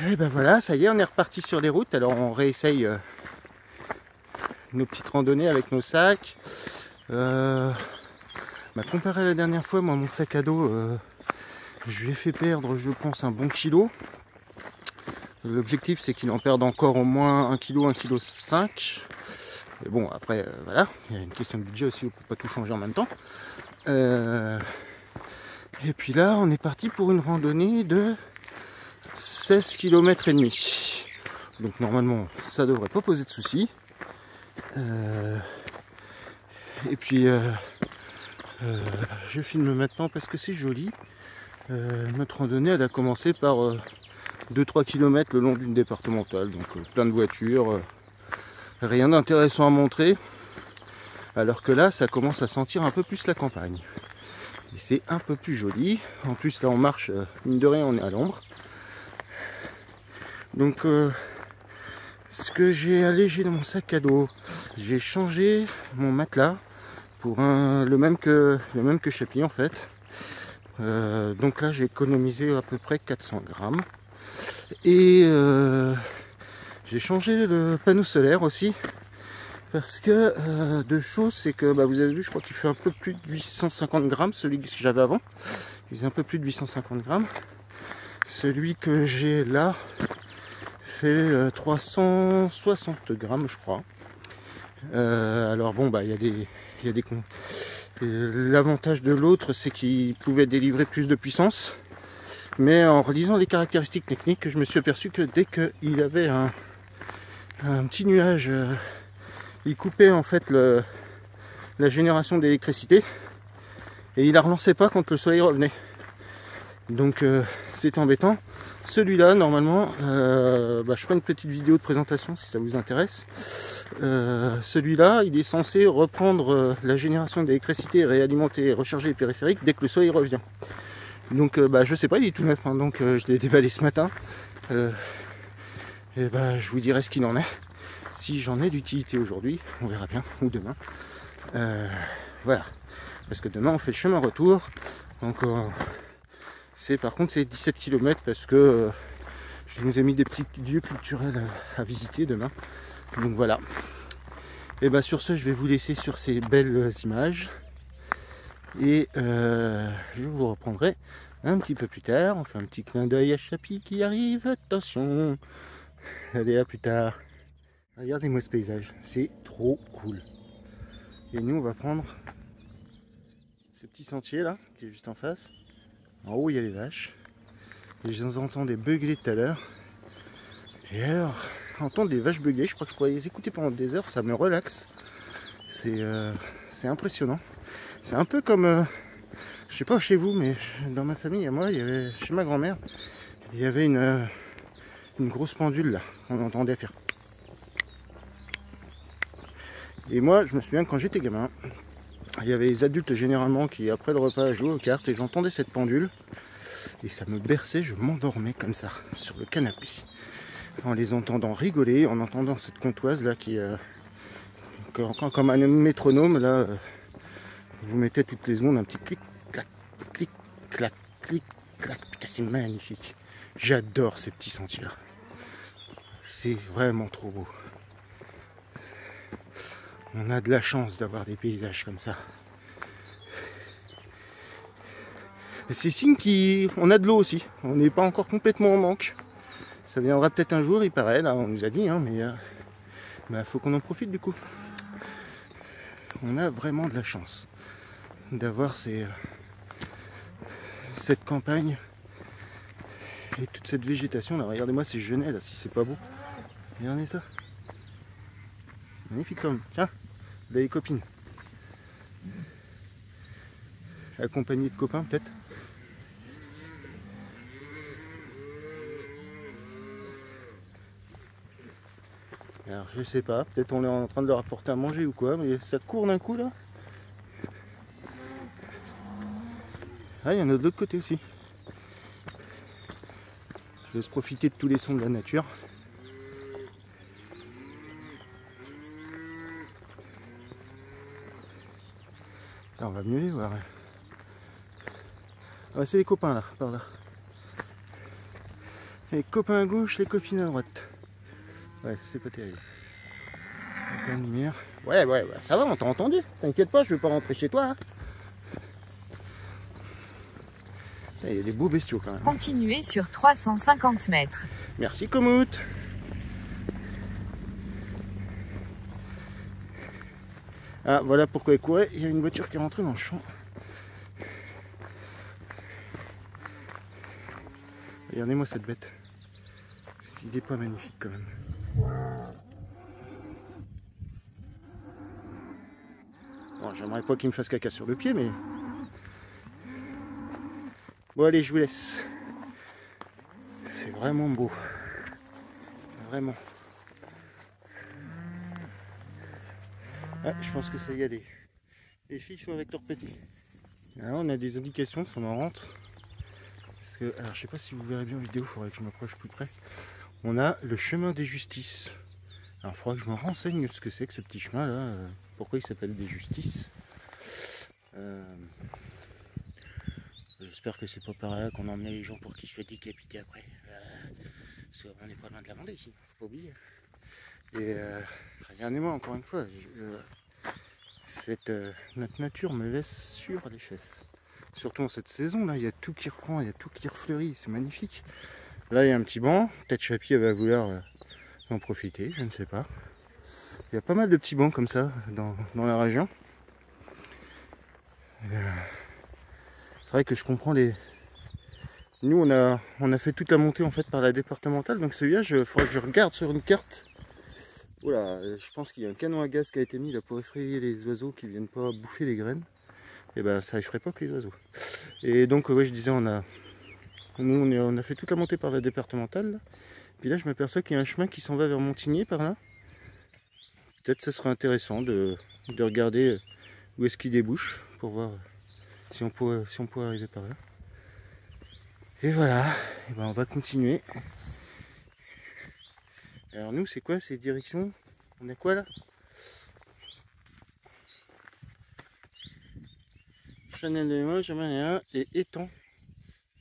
Et ben voilà, ça y est, on est reparti sur les routes. Alors on réessaye nos petites randonnées avec nos sacs. Comparé à la dernière fois, moi mon sac à dos, je lui ai fait perdre, je pense, un bon kilo. L'objectif c'est qu'il en perde encore au moins 1 kg, 1,5 kg. Mais bon, après, voilà, il y a une question de budget aussi, on ne peut pas tout changer en même temps. Et puis là, on est parti pour une randonnée de 16 km et demi. Donc normalement, ça devrait pas poser de soucis. Et puis, je filme maintenant parce que c'est joli. Notre randonnée, elle a commencé par 2-3 km le long d'une départementale. Donc plein de voitures, rien d'intéressant à montrer. Alors que là, ça commence à sentir un peu plus la campagne. Et c'est un peu plus joli. En plus, là, on marche, mine de rien, on est à l'ombre. Donc, ce que j'ai allégé dans mon sac à dos, j'ai changé mon matelas pour le même que Chapi en fait. Donc là, j'ai économisé à peu près 400 grammes. Et j'ai changé le panneau solaire aussi. Parce que deux choses, c'est que vous avez vu, je crois qu'il fait un peu plus de 850 grammes, celui que j'avais avant. Il faisait un peu plus de 850 grammes. Celui que j'ai là fait 360 grammes, je crois. Alors bon, il y a des l'avantage de l'autre, c'est qu'il pouvait délivrer plus de puissance. Mais en relisant les caractéristiques techniques, je me suis aperçu que dès qu'il avait un petit nuage, il coupait en fait la génération d'électricité et il la relançait pas quand le soleil revenait. Donc c'est embêtant. Celui-là, normalement, je ferai une petite vidéo de présentation si ça vous intéresse. Celui-là, il est censé reprendre la génération d'électricité, réalimenter et recharger les périphériques dès que le soleil revient. Donc je sais pas, il est tout neuf, hein, donc je l'ai déballé ce matin. Je vous dirai ce qu'il en est. Si j'en ai d'utilité aujourd'hui, on verra bien, ou demain. Voilà. Parce que demain on fait le chemin retour. Donc par contre c'est 17 km parce que je nous ai mis des petits lieux culturels à visiter demain. Donc voilà. Et sur ce, je vais vous laisser sur ces belles images. Et je vous reprendrai un petit peu plus tard. On fait un petit clin d'œil à Chapi qui arrive. Attention. Allez, à plus tard. Regardez-moi ce paysage. C'est trop cool. Et nous, on va prendre ce petit sentier là, qui est juste en face. En haut, il y a les vaches. Et je les entendais beugler tout à l'heure. Et alors, entendre des vaches beugler, je crois que je pourrais les écouter pendant des heures, ça me relaxe. C'est impressionnant. C'est un peu comme, je sais pas chez vous, mais dans ma famille, à moi, il y avait, chez ma grand-mère, il y avait une grosse pendule là, on entendait faire. Et moi, je me souviens quand j'étais gamin, il y avait les adultes généralement qui, après le repas, jouaient aux cartes et j'entendais cette pendule. Et ça me berçait, je m'endormais comme ça, sur le canapé. En les entendant rigoler, en entendant cette comptoise là qui comme un métronome là, vous mettez toutes les secondes un petit clic, clac, clic, clac, clic, clac. Putain, c'est magnifique. J'adore ces petits sentiers. C'est vraiment trop beau. On a de la chance d'avoir des paysages comme ça. C'est signe qu'on a de l'eau aussi. On n'est pas encore complètement en manque. Ça viendra peut-être un jour, il paraît, là on nous a dit, hein, mais faut qu'on en profite du coup. On a vraiment de la chance d'avoir cette campagne et toute cette végétation là. Regardez-moi ces genêts là, si c'est pas beau. Regardez ça. C'est magnifique comme. Tiens, là les copines. Accompagnées de copains peut-être. Alors je sais pas, peut-être on est en train de leur apporter à manger ou quoi, mais ça court d'un coup là. Ah, il y en a de l'autre côté aussi. Je laisse profiter de tous les sons de la nature. Là, on va mieux les voir. Ah, c'est les copains là, par là. Les copains à gauche, les copines à droite. Ouais, c'est pas terrible. Plein de lumière. Ouais, ça va, on t'a entendu. T'inquiète pas, je vais pas rentrer chez toi. Hein. Il y a des beaux bestiaux quand même. Continuez sur 350 mètres. Merci Komoot. Ah, voilà pourquoi il courait. Il y a une voiture qui est rentrée dans le champ. Regardez-moi cette bête. Il n'est pas magnifique quand même. Bon, j'aimerais pas qu'il me fasse caca sur le pied, mais... Bon, allez, je vous laisse. C'est vraiment beau. Vraiment. Ah, je pense que ça y est, les filles sont avec leur petit. Alors, on a des indications qui sont marrantes. Parce que, alors, je sais pas si vous verrez bien en vidéo, il faudrait que je m'approche plus près. On a le chemin des justices. Alors, il faudra que je me renseigne ce que c'est que ce petit chemin là. Pourquoi il s'appelle des justices. J'espère que c'est pas par là qu'on emmenait les gens pour qu'ils se fassent décapiter après. Parce qu'on n'est pas loin de la Vendée ici, faut pas oublier. Et regardez-moi encore une fois, notre nature me laisse sur les fesses. Surtout en cette saison là, il y a tout qui reprend, il y a tout qui refleurit, c'est magnifique. Là il y a un petit banc, peut-être Chapi va vouloir en profiter, je ne sais pas. Il y a pas mal de petits bancs comme ça dans la région. C'est vrai que je comprends les... Nous on a fait toute la montée en fait par la départementale, donc celui-là il faudrait que je regarde sur une carte. Voilà, je pense qu'il y a un canon à gaz qui a été mis là pour effrayer les oiseaux qui viennent pas bouffer les graines. Et ben ça effraie pas que les oiseaux. Et donc ouais, je disais on a fait toute la montée par la départementale. Là. Puis là je m'aperçois qu'il y a un chemin qui s'en va vers Montigny par là. Peut-être ce serait intéressant de regarder où est-ce qu'il débouche pour voir si on peut arriver par là. Et voilà, et ben on va continuer. Alors nous c'est quoi ces directions? On a quoi là? Chanel de Limoges, et étang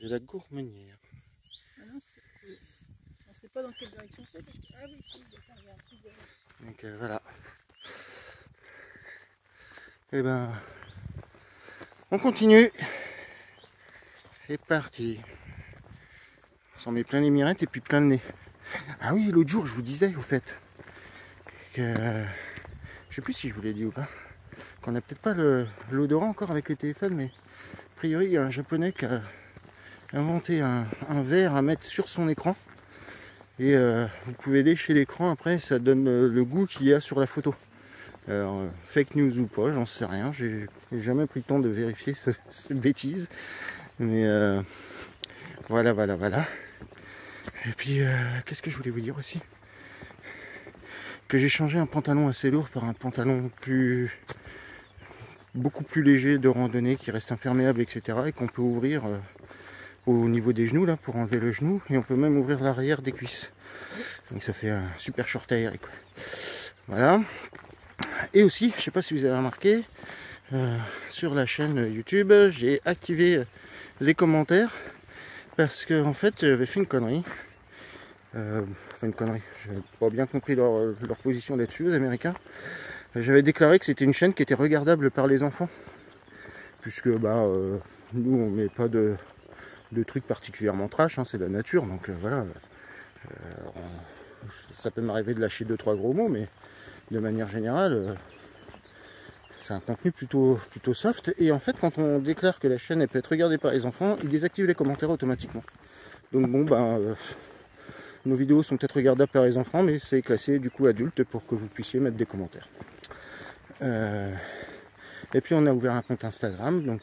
de la Gourmenière. Ah non, on ne sait pas dans quelle direction c'est. Ah oui, si, il y a un truc derrière. Donc voilà. Et ben on continue. C'est parti. On s'en met plein les mirettes et puis plein le nez. Ah oui, l'autre jour je vous disais au fait que je sais plus si je vous l'ai dit ou pas, qu'on n'a peut-être pas l'odorat encore avec les téléphones, mais a priori il y a un japonais qui a inventé un verre à mettre sur son écran et vous pouvez lécher l'écran, après ça donne le goût qu'il y a sur la photo. Alors, fake news ou pas, j'en sais rien, j'ai jamais pris le temps de vérifier cette bêtise, mais voilà. Et puis qu'est-ce que je voulais vous dire aussi, que j'ai changé un pantalon assez lourd par un pantalon beaucoup plus léger de randonnée qui reste imperméable, etc. et qu'on peut ouvrir au niveau des genoux là pour enlever le genou, et on peut même ouvrir l'arrière des cuisses. Donc ça fait un super short aéré quoi. Voilà. Et aussi, je sais pas si vous avez remarqué, sur la chaîne YouTube, j'ai activé les commentaires parce que en fait j'avais fait une connerie. J'avais pas bien compris leur position là-dessus, les Américains. J'avais déclaré que c'était une chaîne qui était regardable par les enfants, puisque nous on met pas de trucs particulièrement trash, hein, c'est la nature, donc voilà. Ça peut m'arriver de lâcher 2-3 gros mots, mais de manière générale c'est un contenu plutôt soft. Et en fait quand on déclare que la chaîne elle peut être regardée par les enfants, ils désactivent les commentaires automatiquement. Donc bon nos vidéos sont peut-être regardables par les enfants, mais c'est classé du coup adulte pour que vous puissiez mettre des commentaires. Et puis on a ouvert un compte Instagram, donc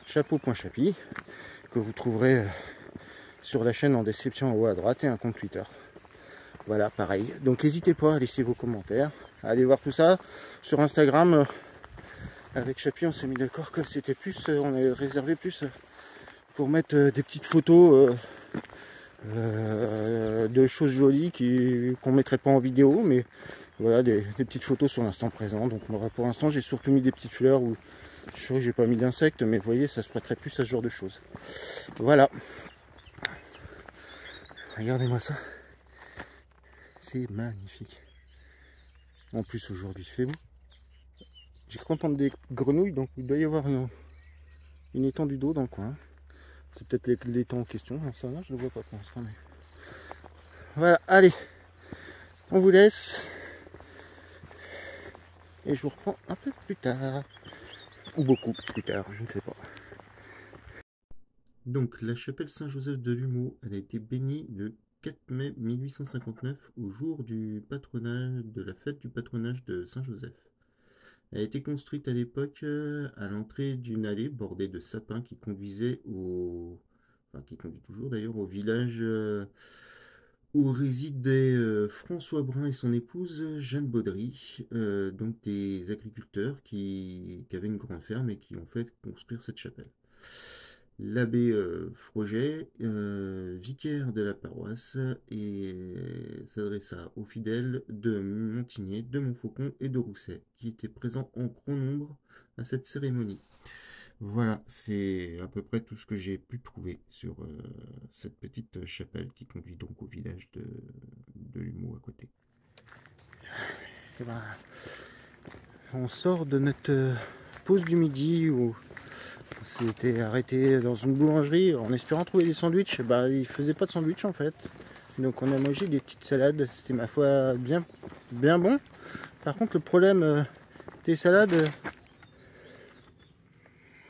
chapeau.chapi, que vous trouverez sur la chaîne en description en haut à droite, et un compte Twitter. Voilà, pareil. Donc n'hésitez pas à laisser vos commentaires, à aller voir tout ça. Sur Instagram, avec Chapi, on s'est mis d'accord que c'était plus, on avait réservé plus pour mettre des petites photos de choses jolies qu'on mettrait pas en vidéo, mais voilà, des petites photos sur l'instant présent. Donc pour l'instant j'ai surtout mis des petites fleurs, ou je sais que j'ai pas mis d'insectes, mais vous voyez, ça se prêterait plus à ce genre de choses. Voilà. Regardez-moi ça. C'est magnifique. En plus aujourd'hui il fait beau. J'ai cru entendre des grenouilles, donc il doit y avoir une étendue d'eau dans le coin. C'est peut-être l'étang en question, ça va, je ne le vois pas pour l'instant. Mais... Voilà, allez, on vous laisse. Et je vous reprends un peu plus tard. Ou beaucoup plus tard, je ne sais pas. Donc la chapelle Saint-Joseph de Lumeau, elle a été bénie le 4 mai 1859 au jour du patronage, de la fête du patronage de Saint-Joseph. Elle a été construite à l'époque à l'entrée d'une allée bordée de sapins qui conduisait qui conduit toujours d'ailleurs au village où résidaient François Brun et son épouse Jeanne Baudry, donc des agriculteurs qui avaient une grande ferme et qui ont fait construire cette chapelle. L'abbé Froget, vicaire de la paroisse, s'adressa aux fidèles de Montigné, de Montfaucon et de Rousset, qui étaient présents en grand nombre à cette cérémonie. Voilà, c'est à peu près tout ce que j'ai pu trouver sur cette petite chapelle qui conduit donc au village de Lumeau à côté. Et ben, on sort de notre pause du midi où on s'était arrêté dans une boulangerie en espérant trouver des sandwichs. Bah, ils faisaient pas de sandwich en fait. Donc on a mangé des petites salades. C'était ma foi bien bon. Par contre le problème des salades,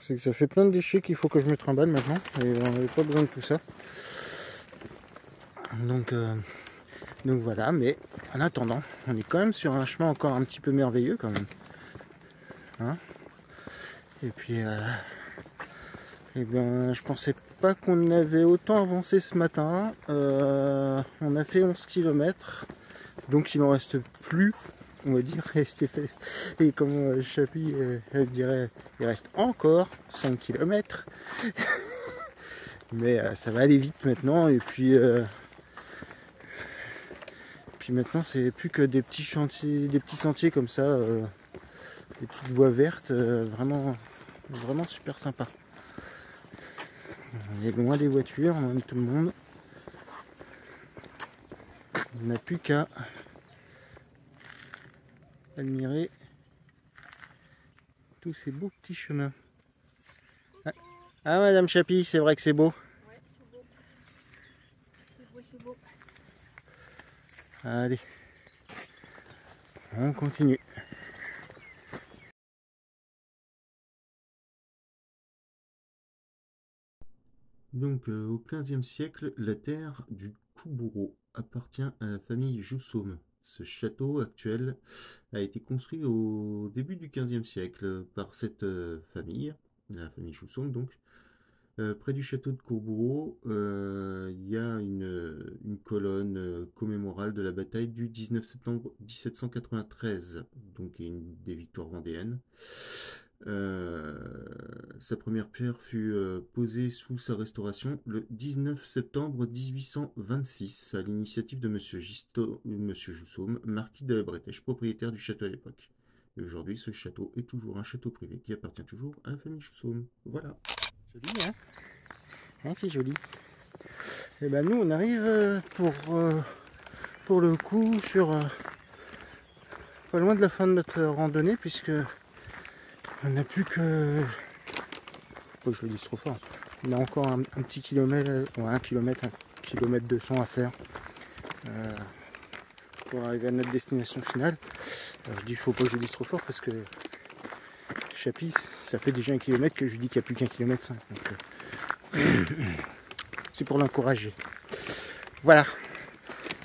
c'est que ça fait plein de déchets qu'il faut que je me trimballe maintenant. Et on n'avait pas besoin de tout ça. Donc voilà, mais en attendant, on est quand même sur un chemin encore un petit peu merveilleux quand même. Hein, et puis eh bien, je pensais pas qu'on avait autant avancé ce matin. On a fait 11 km, donc il en reste plus, on va dire, et comme Chapi elle dirait, il reste encore 5 km. Mais ça va aller vite maintenant, et puis maintenant c'est plus que des petits chantiers, des petits sentiers comme ça, des petites voies vertes, vraiment super sympa. On est loin des voitures, loin de tout le monde. On n'a plus qu'à admirer tous ces beaux petits chemins. Ah Madame Chapi, c'est vrai que c'est beau. Ouais, c'est beau. C'est beau, c'est beau. Allez, on continue. Donc au XVe siècle, la terre du Coubourreau appartient à la famille Joussaume. Ce château actuel a été construit au début du XVe siècle par cette famille, la famille Joussaume donc. Près du château de Coubourreau, il y a une colonne commémorale de la bataille du 19 septembre 1793, donc une des victoires vendéennes. Sa première pierre fut posée sous sa restauration le 19 septembre 1826 à l'initiative de Monsieur Joussaume, marquis de la Bretèche, propriétaire du château à l'époque. Et aujourd'hui, ce château est toujours un château privé qui appartient toujours à la famille Joussaume. Voilà. Joli, hein, hein, c'est joli. Et ben nous, on arrive pour le coup sur pas loin de la fin de notre randonnée, puisque on n'a plus que... Faut que je le dise trop fort. On a encore un petit kilomètre, ou 1 kilomètre, 1 kilomètre 200 à faire pour arriver à notre destination finale. Alors je dis faut pas que je le dise trop fort parce que Chapi, ça fait déjà 1 kilomètre que je lui dis qu'il n'y a plus qu'1 kilomètre 5. Donc c'est pour l'encourager. Voilà.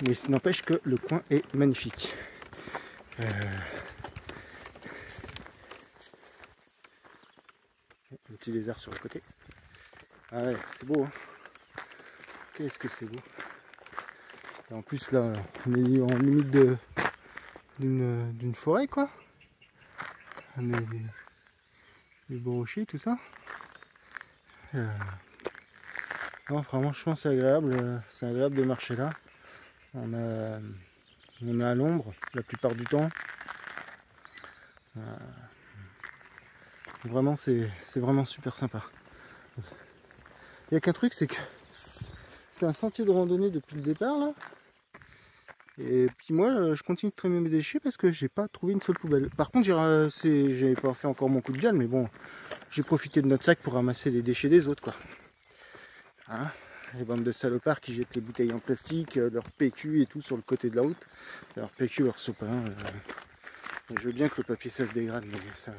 Mais ça n'empêche que le coin est magnifique. Un petit lézard sur le côté. Ah ouais, c'est beau, hein. Qu'est-ce que c'est beau. Et en plus là, on est en limite d'une forêt quoi. On a des beaux rochers, tout ça. Non, franchement c'est agréable de marcher là. On est à l'ombre la plupart du temps. Vraiment c'est vraiment super sympa. Il n'y a qu'un truc, c'est que c'est un sentier de randonnée depuis le départ là. Et puis moi, je continue de traîner mes déchets parce que j'ai pas trouvé une seule poubelle. Par contre, j'ai pas fait encore mon coup de gueule, mais bon, j'ai profité de notre sac pour ramasser les déchets des autres, quoi. Hein, les bandes de salopards qui jettent les bouteilles en plastique, leur PQ et tout sur le côté de la route. Leur PQ, leur sopin. Je veux bien que le papier ça se dégrade, mais ça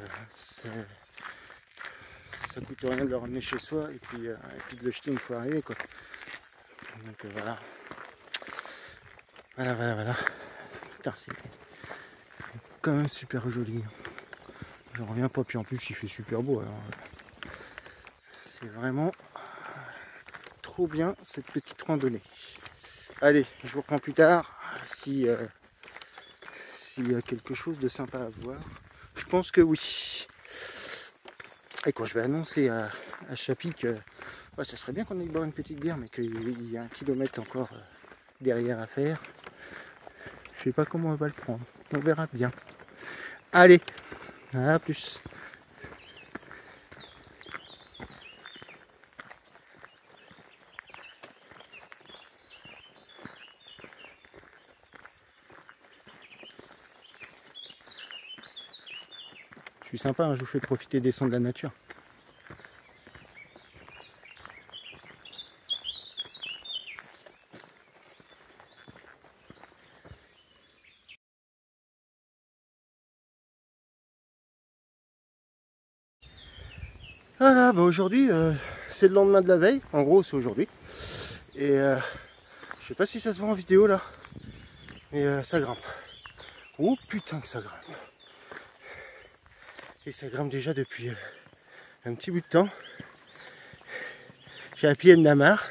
coûte rien de le ramener chez soi et puis de le jeter une fois arrivé, quoi. Donc voilà. Voilà. Putain, c'est quand même super joli. J'en reviens pas, puis en plus il fait super beau. Alors c'est vraiment trop bien cette petite randonnée. Allez, je vous reprends plus tard s'il y a quelque chose de sympa à voir. Je pense que oui. Et quand je vais annoncer à Chapi que ça serait bien qu'on aille boire une petite bière, mais qu'il y a 1 kilomètre encore derrière à faire. Je sais pas comment on va le prendre. On verra bien. Allez, à plus. Je suis sympa, hein, je vous fais profiter des sons de la nature. Voilà, bah aujourd'hui, c'est le lendemain de la veille. En gros, c'est aujourd'hui. Et je sais pas si ça se voit en vidéo là. Mais ça grimpe. Oh putain que ça grimpe. Et ça grimpe déjà depuis un petit bout de temps. J'ai appelé Anne Namar.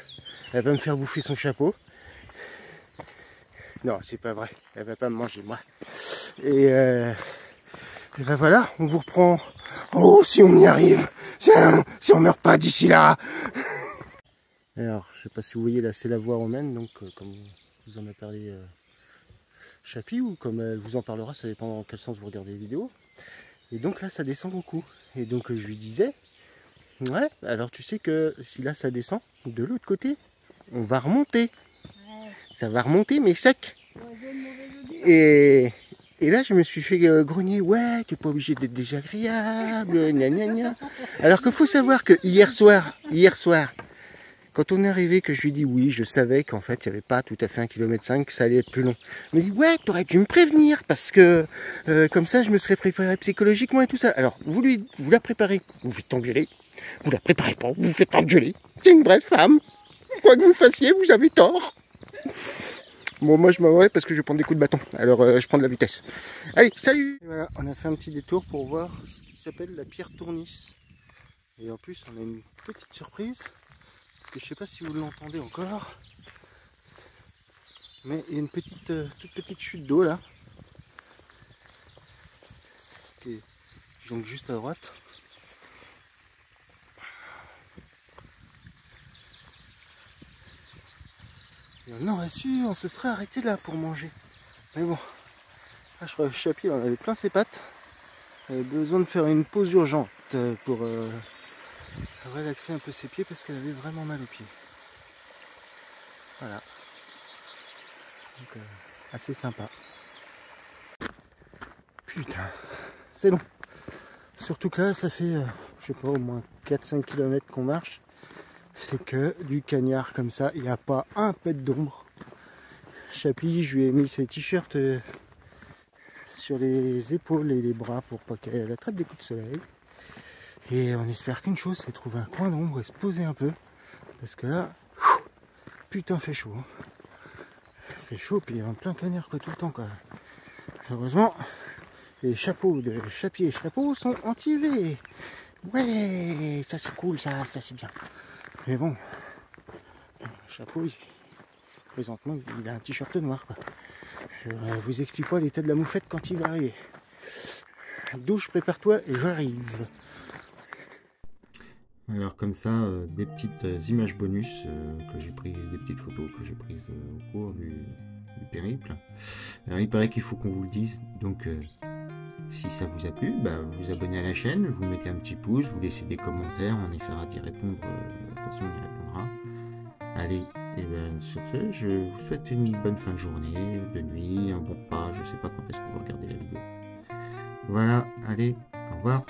Elle va me faire bouffer son chapeau. Non, c'est pas vrai. Elle va pas me manger, moi. Et ben voilà, on vous reprend. Oh, si on y arrive. Si on meurt pas d'ici là. Alors, je sais pas si vous voyez là, c'est la voie romaine. Donc, comme vous en a parlé Chapi, ou comme elle vous en parlera, ça dépend dans quel sens vous regardez les vidéos. Et donc là, ça descend beaucoup. Et donc, je lui disais, ouais, alors tu sais que si là, ça descend, de l'autre côté, on va remonter. Ouais. Ça va remonter, mais sec. Et là, je me suis fait grogner, ouais, t'es pas obligé d'être désagréable, gna gna gna. Alors qu'il faut savoir que hier soir, quand on est arrivé, que je lui dis oui, je savais qu'en fait, il n'y avait pas tout à fait 1,5 km, que ça allait être plus long. Il me dit, ouais, t'aurais dû me prévenir, parce que comme ça, je me serais préparé psychologiquement et tout ça. Alors, vous la préparez, vous faites engueuler. Vous la préparez pas, vous faites engueuler. C'est une vraie femme. Quoi que vous fassiez, vous avez tort. Bon, moi je m'en vais parce que je vais prendre des coups de bâton. Alors je prends de la vitesse. Allez, salut! Et voilà, on a fait un petit détour pour voir ce qui s'appelle la pierre tournice. Et en plus, on a une petite surprise. Parce que je sais pas si vous l'entendez encore. Mais il y a une petite, toute petite chute d'eau là. Qui est donc juste à droite. Et on aurait su, on se serait arrêté là pour manger. Mais bon, là, je crois que Chapi en avait plein ses pattes. Elle avait besoin de faire une pause urgente pour relaxer un peu ses pieds parce qu'elle avait vraiment mal aux pieds. Voilà. Donc assez sympa. Putain, c'est long. Surtout que là, ça fait, je sais pas, au moins 4-5 km qu'on marche. C'est que du cagnard comme ça, il n'y a pas un pet d'ombre. Chapi, je lui ai mis ses t-shirts sur les épaules et les bras pour pas qu'elle attrape des coups de soleil. Et on espère qu'une chose, c'est trouver un coin d'ombre et se poser un peu. Parce que là, putain, fait chaud. Hein. Fait chaud, puis il y a un plein cagnard quoi, tout le temps. Quoi. Heureusement, les chapeaux de Chapi et Chapeau sont anti-UV. Ouais, ça c'est cool, ça c'est bien. Mais bon, Chapeau, présentement, il a un t-shirt noir. Quoi. Je vous explique pas l'état de la moufette quand il va arriver. Douche, prépare-toi et j'arrive. Alors comme ça, des petites images bonus que j'ai prises, des petites photos que j'ai prises au cours du périple. Alors il paraît qu'il faut qu'on vous le dise, donc si ça vous a plu, bah, vous vous abonnez à la chaîne, vous mettez un petit pouce, vous laissez des commentaires, on essaiera d'y répondre, de toute façon on y répondra. Allez, Et bien sur ce, je vous souhaite une bonne fin de journée, de nuit, un bon repas, je sais pas quand est-ce que vous regardez la vidéo. Voilà, allez, au revoir.